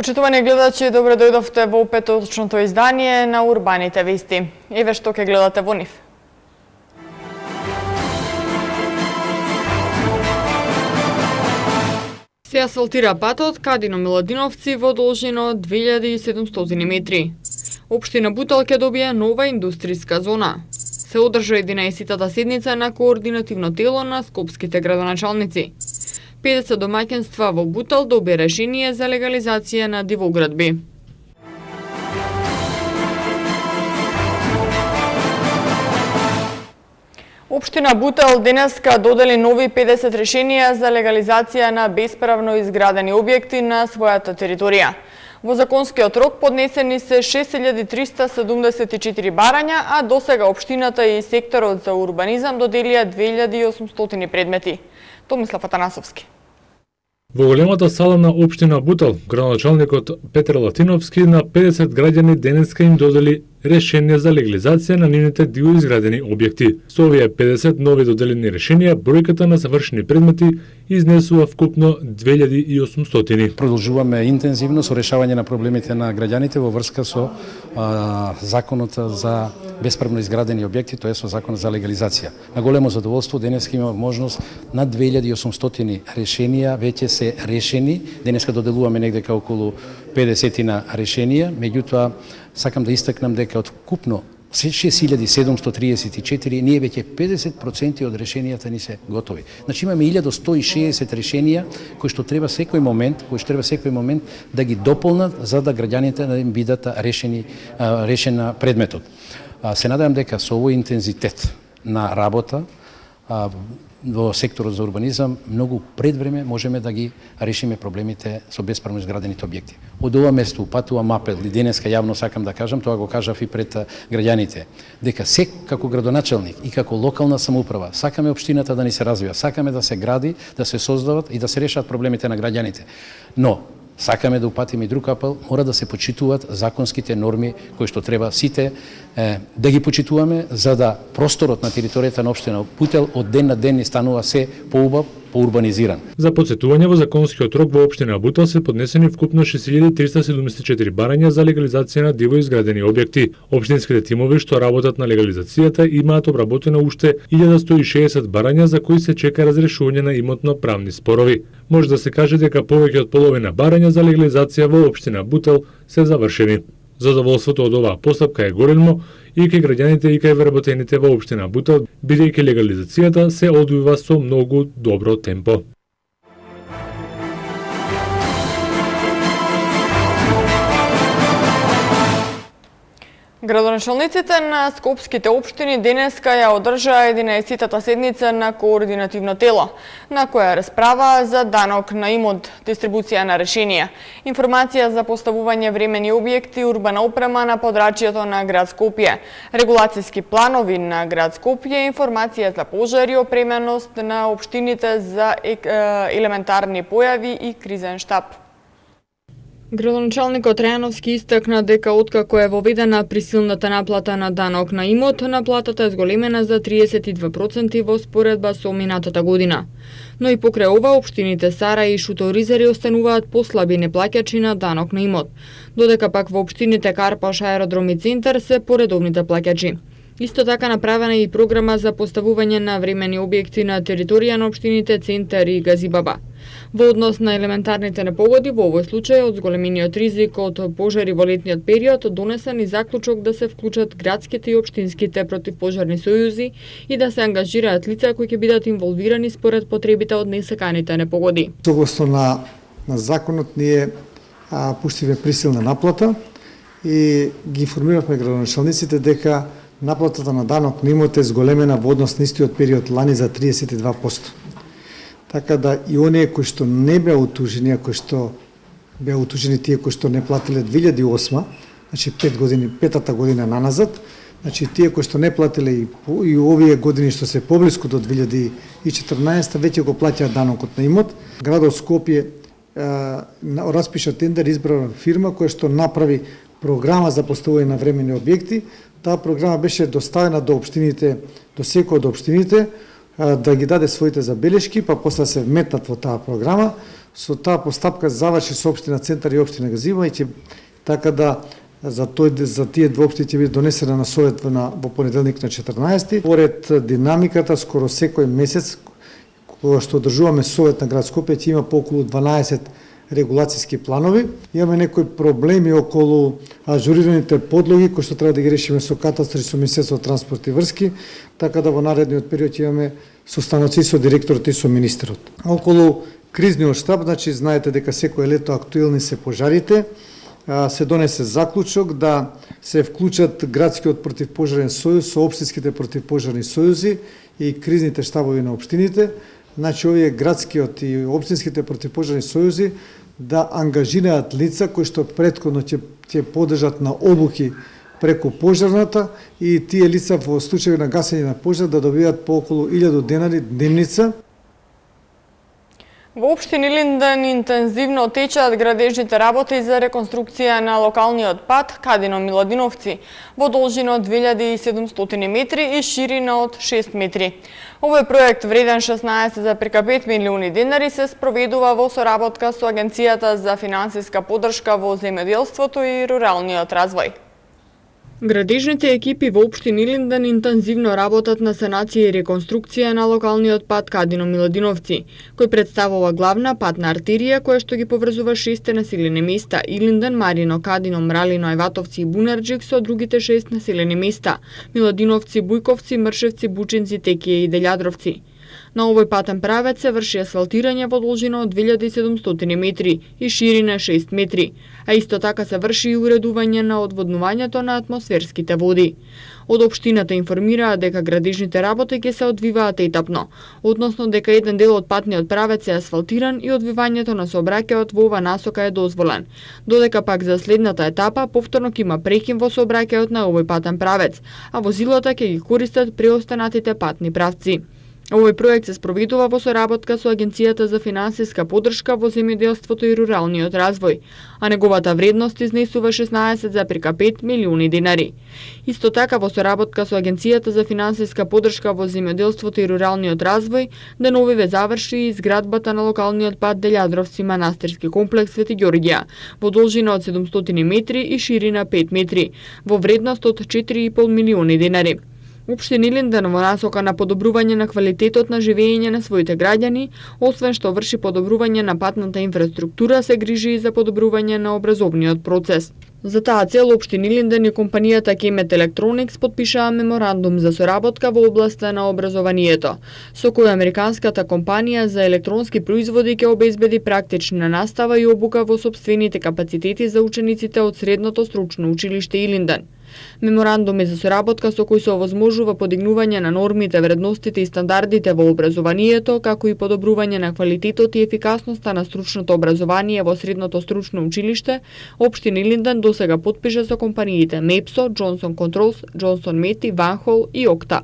Почитувани гледачи, добре дојдовте во петочното издание на Урбаните вести. Еве што ќе гледате во нив. Се асфалтира патот Кадино Миладиновци во должина 2700 метри. Општина Бутел ќе добие нова индустријска зона. Се одржа 11-тата седница на координативно тело на скопските градоначалници. 50 домаќинства во Бутел доби решение за легализација на дивоградби. Општина Бутел денеска додели нови 50 решенија за легализација на бесправно изградени објекти на својата територија. Во законскиот рок поднесени се 6374 барања, а досега општината и секторот за урбанизам доделија 2800 предмети. Томислав Атанасовски. Во големата сала на општина Бутел, градоначалникот Петар Латиновски на 50 граѓани денеска им додели решение за легализација на нивните диоизградени објекти. Со овие 50 нови доделени решенија, бројката на завршени предмети изнесува вкупно 2800. Продолжуваме интензивно со решавање на проблемите на граѓаните во врска со законот за бесправно изградени објекти, тоа е со законот за легализација. На големо задоволство денеска има можност над 2800 решенија веќе се решени. Денеска доделуваме негде околу 50 на решенија, меѓутоа сакам да истакнам дека од вкупно 6734, ние веќе 50% од решенијата ни се готови. Значи имаме 1160 решенија кои што треба секој момент да ги дополнат за да граѓаните да им бидат решена предметот. Се надевам дека со овој интензитет на работа во секторот за урбанизам многу пред време можеме да ги решиме проблемите со бесправно изградените објекти. Од ова место упатувам апел и денеска јавно сакам да кажам, тоа го кажав и пред граѓаните, дека се како градоначалник и како локална самоуправа сакаме општината да ни се развива, сакаме да се гради, да се создават и да се решат проблемите на граѓаните. Но сакаме да упатиме и друг апел, мора да се почитуваат законските норми кои што треба сите да ги почитуваме за да просторот на територијата на општина Бутел од ден на ден ни станува се поубав, поурбанизиран. За потсетување во законскиот рок во општина Бутел се поднесени вкупно 6374 барања за легализација на дивоизградени објекти. Општинските тимови што работат на легализацијата имаат обработено уште 1160 барања за кои се чека разрешување на имотно-правни спорови. Може да се каже дека повеќе од половина барања за легализација во општина Бутел се завршени. Задоволството од оваа постапка е големо и кај граѓаните и кај вработените во општина Бутел, бидејќи легализацијата се одвива со многу добро темпо. Градоначалниците на скопските општини денеска ја одржаа 11-тата седница на координативно тело, на која расправа за данок на имот, дистрибуција на решенија, информација за поставување времени објекти, урбана опрема на подрачјето на град Скопје, регулацијски планови на град Скопје, информација за пожари, опременост на општините за елементарни појави и кризен штаб. Градоначалникот Рајановски истакна дека откако е воведена присилната наплата на данок на имот, наплатата е зголемена за 32% во споредба со минатата година. Но и покрај ова, општините Сара и Шуторизари остануваат послаби неплаќачи на данок на имот, додека пак во општините Карпаш, Аеродром и Центар се поредовните плаќачи. Исто така направена и програма за поставување на времени објекти на територија на општините Центар и Газибаба. Во однос на елементарните непогоди, во овој случај од зголемениот ризик од пожари во летниот период донесен и заклучок да се вклучат градските и општинските противпожарни сојузи и да се ангажираат лица кои ќе бидат инволвирани според потребите од несаканите непогоди. Согласно на законот ние пуштивме присилна наплата и ги информиравме градоначалниците дека наплатата на данок на имот е зголемена во однос на истиот период лани за 32%. Така да и оние кои што не беа утужени, кои што беа утужени тие кои што не платиле 2008, значи 5 години, петата година наназад, значи тие кои што не платиле и овие години што се поблиску до 2014, веќе го плаќаат данокот на имот. Градот Скопје распиша тендер, избра фирма која што направи програма за поставување на времени објекти. Таа програма беше доставена до општините, до секој од општините, да ги даде своите забелешки, па после се вметнат во таа програма. со таа постапка заврши со општина Центар и општина Газиба и ќе така да за тие две општини ќе биде донесена на совет во понеделник на 14. Поред динамиката, скоро секој месец кога што одржуваме совет на град Скопје ќе има по околу 12 регулацијски планови. Имаме некои проблеми околу ажурираните подлоги кои што треба да ги решиме со катастар и со Министерство транспорт и врски, така да во наредниот период имаме состаноци со директорот и со министерот. Околу кризниот штаб, значи знаете дека секое лето актуелни се пожарите, се донесе заклучок да се вклучат градскиот противпожарен сојуз со општинските противпожарни сојузи и кризните штабови на општините. Значи овие градскиот и општинските противпожарни сојузи да ангажираат лица кои што претходно ќе подржат на обуки преку пожарната и тие лица во случај на гасење на пожар да добијат по околу 1000 денари дневница. Во општина Илинден интензивно течаат градежните работи за реконструкција на локалниот пат Кадино-Миладиновци во должина од 2700 метри и ширина од 6 метри. Овој проект вреден 16,5 милиони денари се спроведува во соработка со Агенцијата за финансиска поддршка во земјоделството и руралниот развој. Градежните екипи во општина Илинден интензивно работат на санација и реконструкција на локалниот пат Кадино-Миладиновци, кој представува главна патна артерија која што ги поврзува 6 населени места: Илинден, Марино, Кадино, Мралино, Ајватовци и Бунарџик со другите 6 населени места: Миладиновци, Бујковци, Мршевци, Бучинци, Текија и Делјадровци. На овој патен правец се врши асфалтирање во должина од 2700 метри и ширина 6 метри, а исто така се врши и уредување на одводнувањето на атмосферските води. Од општината информираат дека градежните работи ќе се одвиваат етапно, односно дека еден дел од патниот правец е асфалтиран и одвивањето на сообраќајот во ова насока е дозволен, додека пак за следната етапа повторно ќе има прекин во сообраќајот на овој патен правец, а возилата ќе ги користат преостанатите патни правци. Овој проект се спроведува во соработка со Агенцијата за финансиска поддршка во земјоделството и руралниот развој, а неговата вредност изнесува 16,5 милиони денари. Исто така во соработка со Агенцијата за финансиска поддршка во земјоделството и руралниот развој, деновиве заврши и изградбата на локалниот пат Делјадровци манастирски комплекс Свети Ѓорѓија во должина од 700 метри и ширина 5 метри, во вредност од 4,5 милиони денари. Општина Илинден во насока на подобрување на квалитетот на живење на своите граѓани, освен што врши подобрување на патната инфраструктура, се грижи и за подобрување на образовниот процес. За таа цел општина Илинден и компанијата Kemet Electronics подпишаа меморандум за соработка во областа на образованието, со кој американската компанија за електронски производи ќе обезбеди практична настава и обука во сопствените капацитети за учениците од Средното стручно училиште Илинден. Меморандуми за соработка со кој се овозможува подигнување на нормите, вредностите и стандардите во образованието, како и подобрување на квалитетот и ефикасноста на стручното образование во Средното стручно училиште, општина Илинден досега потпиша со компаниите Mepso, Johnson Controls, Johnson Meti, Vanhol и Okta.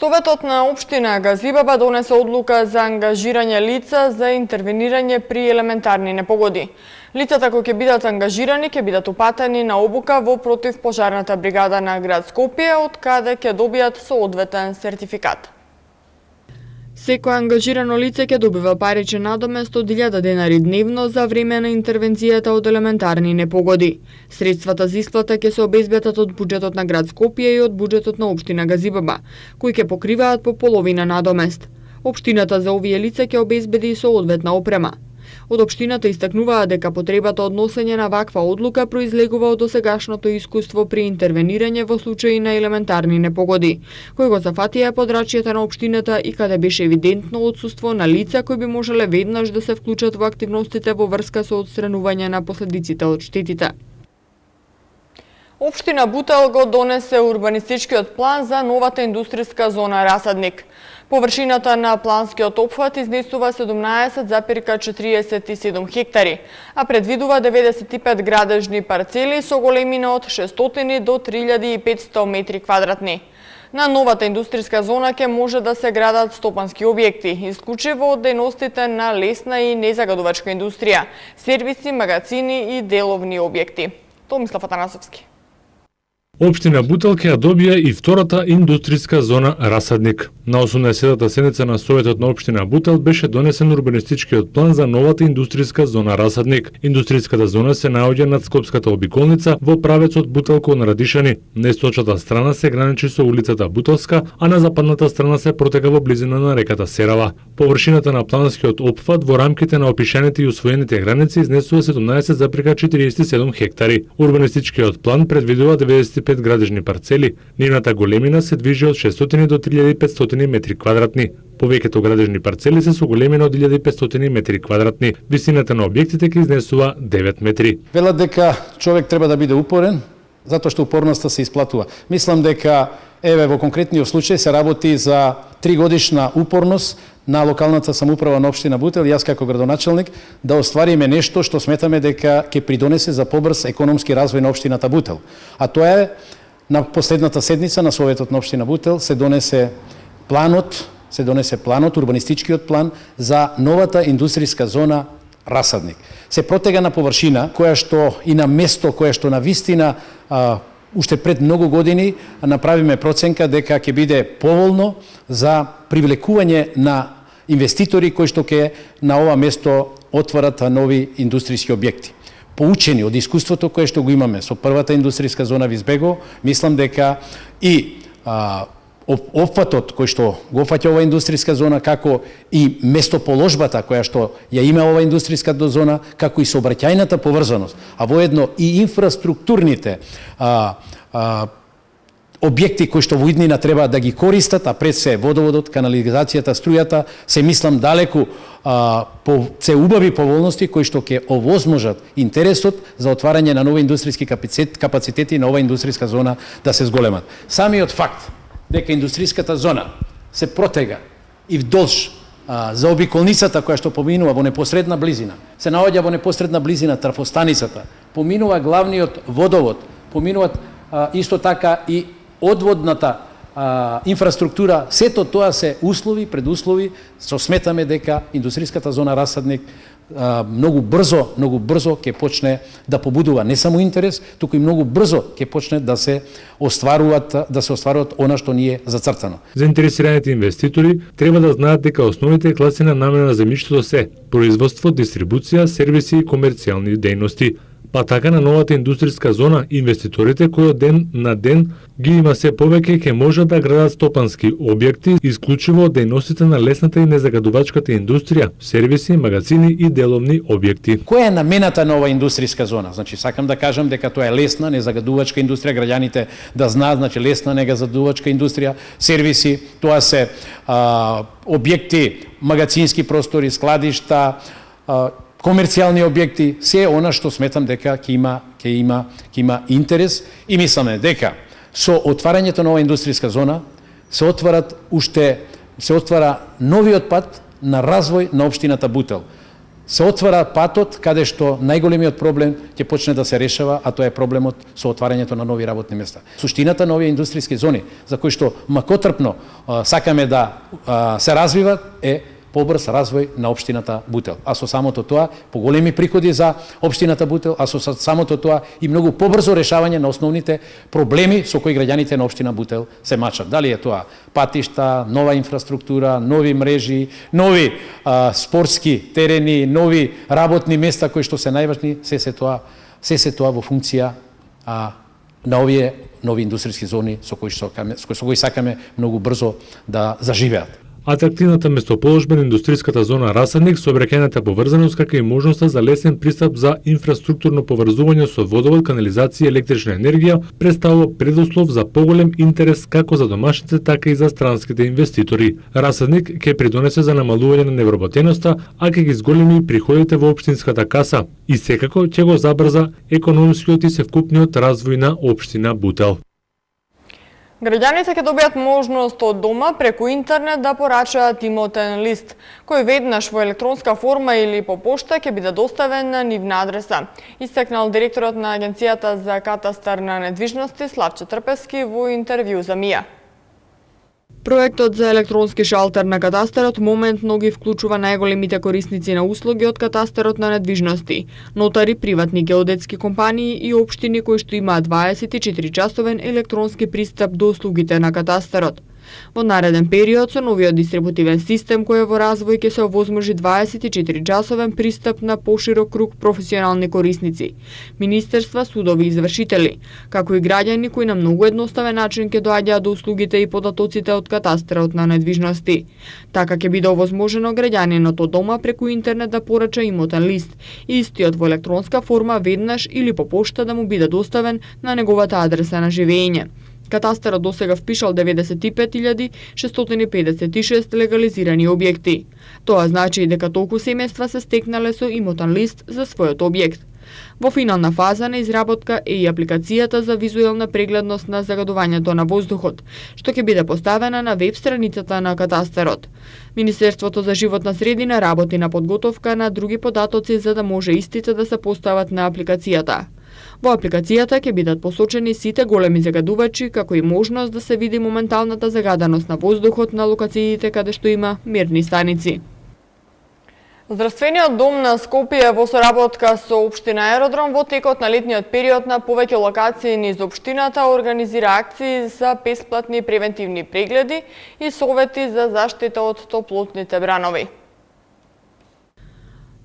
Советот на општина Газибаба донесе одлука за ангажирање лица за интервенирање при елементарни непогоди. Лицата кои ќе бидат ангажирани ќе бидат упатени на обука во противпожарната бригада на град Скопје, од каде ќе добијат соодветен сертификат. Секој ангажирано лице ќе добива паричен надомест од 1000 денари дневно за време на интервенцијата од елементарни непогоди. Средствата за исплата ќе се обезбедат од буџетот на град Скопје и од буџетот на општина Газибаба, кои ќе покриваат по половина надомест. Општината за овие лица ќе обезбеди и соодветна опрема. Од општината истакнуваат дека потребата од носење на ваква одлука произлегува од досегашното искуство при интервенирање во случаи на елементарни непогоди, кои го зафатија подрачјата на општината и каде беше евидентно отсуство на лица кои би можеле веднаш да се вклучат во активностите во врска со отстранување на последиците од штетите. Општина Бутел го донесе урбанистичкиот план за новата индустријска зона Расадник. Површината на планскиот опфат изнесува 17,47 хектари, а предвидува 95 градежни парцели со големина од 600 до 3500 метри квадратни. На новата индустријска зона ќе може да се градат стопански објекти, исклучиво од дејностите на лесна и незагадувачка индустрија, сервиси, магазини и деловни објекти. Томислав Атанасовски. Општина Бутел ќе ја добија и втората индустријска зона Расадник. На 80-та седница на Советот на општина Бутел беше донесен урбанистичкиот план за новата индустријска зона Расадник. Индустријската зона се наоѓа над Скопската обиколница во правецот Бутел кон Радишани. На источната страна се граничи со улицата Бутелска, а на западната страна се протека во близина на реката Серава. Површината на планскиот опфат во рамките на опишаните и усвоените граници изнесува 17,47 хектари. Урбанистичкиот план предвидува 95 градежни парцели. Нивната големина се движи од 600 до 3500 метри квадратни. Повеќето градежни парцели се со големина од 1500 метри квадратни. Висината на објектите ќе изнесува 9 метри. Велат дека човек треба да биде упорен, затоа што упорноста се исплатува. Мислам дека во конкретниот случај се работи за 3 годишна упорност на локалната самоуправа на општина Бутел, јас како градоначелник, да оствариме нешто што сметаме дека ќе придонесе за побрз економски развој на општината Бутел. А тоа е на последната седница на Советот на општина Бутел се донесе планот, урбанистичкиот план за новата индустријска зона Расадник. Се протега на површина која што и на место која што на вистина уште пред многу години направиме проценка дека ќе биде поволно за привлекување на инвеститори кои што ќе на ова место отворат нови индустријски објекти. Поучени од искуството кое што го имаме со првата индустријска зона Визбего, мислам дека и опфатот кој што го опфаќа ова индустријска зона, како и местоположбата која што ја има ова индустријска зона, како и сообраќајната поврзаност, а воедно и инфраструктурните објекти кои што во иднина треба да ги користат, а пред се водоводот, канализацијата, струјата, се мислам далеку се убави поволности кои што ќе овозможат интересот за отварање на нови индустријски капацитети на ова индустријска зона да се зголемат. Самиот факт дека индустријската зона се протега и вдолж за обиколницата која што поминува во непосредна близина, се наоѓа во непосредна близина трафостаницата, поминува главниот водовод, поминуваат исто така и одводната инфраструктура, сето тоа се услови, предуслови, што сметаме дека индустријската зона Расадник многу брзо ќе почне да побудува не само интерес, туку и многу брзо ќе почне да се остваруваат она што ни е зацртано. Заинтересираните инвеститори треба да знаат дека основните класи на намена на земјиштето се производство, дистрибуција, сервиси и комерцијални дејности. Па така на новата индустријска зона, инвеститорите кои од ден на ден ги има се повеќе ќе можат да градат стопански објекти исклучиво од дејностите на лесната и незагадувачката индустрија, сервиси, магазини и деловни објекти. Која е намената на ова индустријска зона? Значи, сакам да кажам дека тоа е лесна, незагадувачка индустрија, граѓаните да знаат, значи лесна, незагадувачка индустрија, сервиси, тоа се објекти, магазински простори, складишта, комерцијални објекти, се она што сметам дека ќе има интерес, и мисламе дека со отварањето на оваа индустријска зона се отвара новиот пат на развој на општината Бутел. Се отвара патот каде што најголемиот проблем ќе почне да се решава, а тоа е проблемот со отварањето на нови работни места. Суштината на овие индустријски зони, за кои што макотрпно сакаме да се развиват, е побрз развој на општината Бутел. А со самото тоа, поголеми приходи за општината Бутел, а со самото тоа и многу побрзо решавање на основните проблеми со кои граѓаните на општина Бутел се мачат. Дали е тоа патишта, нова инфраструктура, нови мрежи, нови спортски терени, нови работни места кои што се најважни, се тоа во функција на овие нови индустријски зони со кои сакаме многу брзо да заживеат. Атрактивната местоположба на индустријската зона Расадник, сообраќајната поврзаност, како и можноста за лесен пристап за инфраструктурно поврзување со водовод, канализација и електрична енергија, представува предуслов за поголем интерес како за домашните, така и за странските инвеститори. Расадник ќе придонесе за намалување на невработеноста, а ќе ги зголеми приходите во општинската каса и секако ќе го забрза економскиот и севкупниот развој на општина Бутел. Граѓаните ќе добијат можност од дома преку интернет да порачаат имотен лист, кој веднаш во електронска форма или по пошта ќе биде доставен на нивна адреса, истакнал директорот на Агенцијата за катастар на недвижности Славче Трпески во интервју за МИА. Проектот за електронски шалтер на катастарот моментно ги вклучува најголемите корисници на услуги од катастарот на недвижности, нотари, приватни геодетски компании и општини кои што имаат 24-часовен електронски пристап до услугите на катастарот. Во нареден период со новиот дистрибутивен систем кој е во развој ќе се овозможи 24-часовен пристап на поширок круг професионални корисници, министерства, судови и извршители, како и граѓани кои на многу едноставен начин ќе доаѓаат до услугите и податоците од катастарот на недвижности. Така ќе биде овозможено граѓанинот од дома преку интернет да порача имотен лист и истиот во електронска форма веднаш или по пошта да му биде доставен на неговата адреса на живење. Катастарот досега впишал 95.656 легализирани објекти. Тоа значи дека толку семејства се стекнале со имотен лист за својот објект. Во финална фаза на изработка е и апликацијата за визуелна прегледност на загадувањето на воздухот, што ќе биде поставена на веб страницата на катастарот. Министерството за животна средина работи на подготовка на други податоци за да може истите да се постават на апликацијата. Во апликацијата ќе бидат посочени сите големи загадувачи, како и можност да се види моменталната загаденост на воздухот на локациите каде што има мерни станици. Здравствениот дом на Скопје во соработка со општина Аеродром во текот на летниот период на повеќе локации низ општината организира акции за бесплатни превентивни прегледи и совети за заштита од топлотните бранови.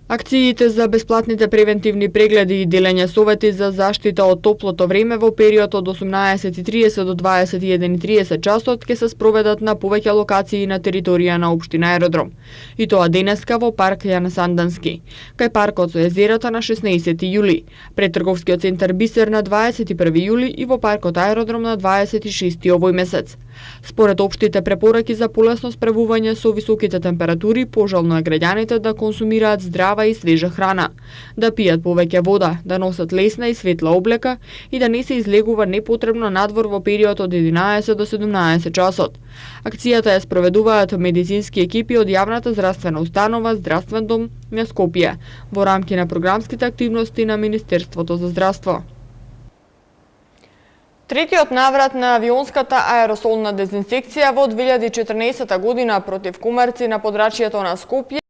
Акциите за бесплатните превентивни прегледи и делење совети за заштита од топлото време во период од 18:30 до 21:30 часот ќе се спроведат на повеќе локации на територија на општина Аеродром. И тоа денеска во парк Јан Сандански, кај паркот со езерото на 16 јули, пред трговскиот центар Бисер на 21 јули и во паркот Аеродром на 26 овој месец. Според општите препораки за полесно справување со високите температури, пожелно е граѓаните да консумираат здрава и свежа храна, да пијат повеќе вода, да носат лесна и светла облека и да не се излегува непотребно надвор во период од 11 до 17 часот. Акцијата ја спроведуваат медицински екипи од јавната здравствена установа Здравствен дом на Скопје во рамки на програмските активности на Министерството за здравство. Третиот наврат на авионската аеросолна дезинсекција во 2014 година против кумарци на подрачјето на Скопје